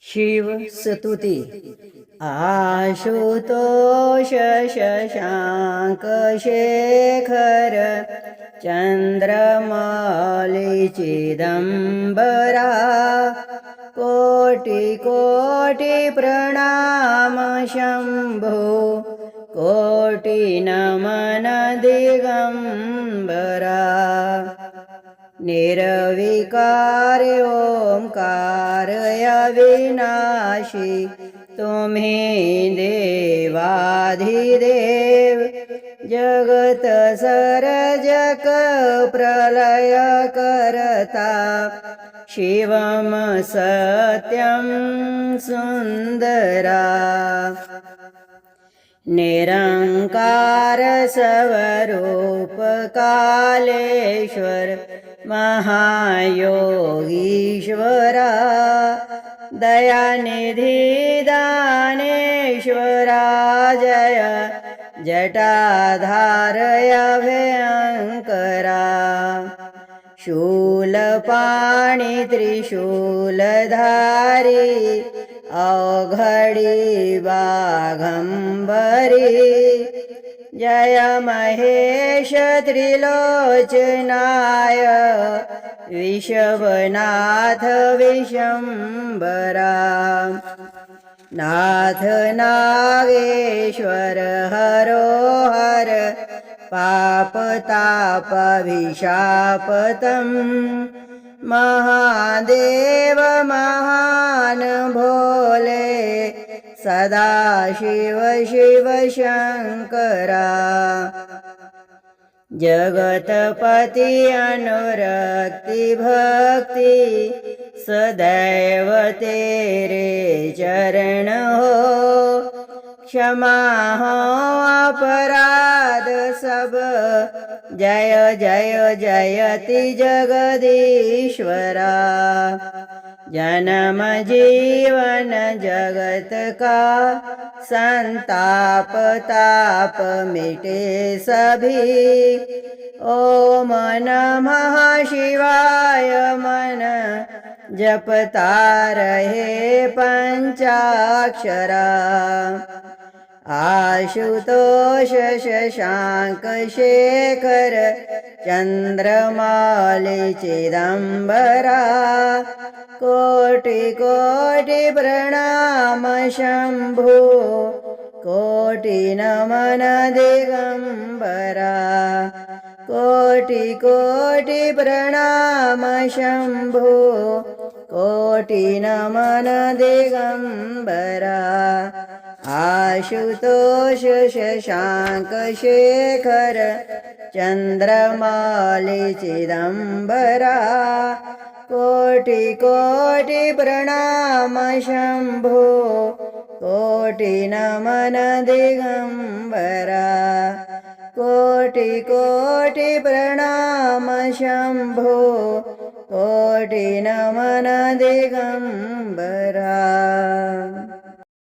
शिव स्तुति। आशुतोष शशांक शेखर चंद्रमौली चिदंबरा कोटि कोटि प्रणाम शंभो कोटि नमन दिगंबरा निर्विकार ओंकार अविनाशी तुम्हें देवाधिदेव जगत सरजक प्रलय करता शिवम सत्यम सुंदरा निरंकार स्वरूप कालेश्वर महायोगीश्वरा दयानिधि दानेश्वरा जय जटाधारय भयंकरा शूलपाणि त्रिशूलधारी अवघडी बाघंबरी जय महेश त्रिलोचनाय विषवनाथ विशंबरा नाथ नागेश्वर हरोहर पापताप विशापतम् महादेव महान भोले सदाशिव शिव शंकरा जगतपति अनुरक्ति भक्ति सदैव तेरे चरण हो क्षमा हो अपराध सब जय जय जयति जगदीश्वरा जन्म जीवन जगत का संताप ताप मिटे सभी ओम नमः शिवाय मन जपता रहे पंचाक्षरा आशुतोष शशांक शेखर चंद्रमौली चिदंबरा कोटि कोटि प्रणाम शंभो कोटि नमन दिगंबरा कोटि कोटि प्रणाम शंभो कोटि नमन दिगंबरा आशुतोष शशांक शेखर चंद्रमौली चिदंबरा कोटि कोटि प्रणाम शंभो कोटि नमन दिगंबरा कोटि कोटि प्रणाम शंभो कोटि नमन दिगंबरा।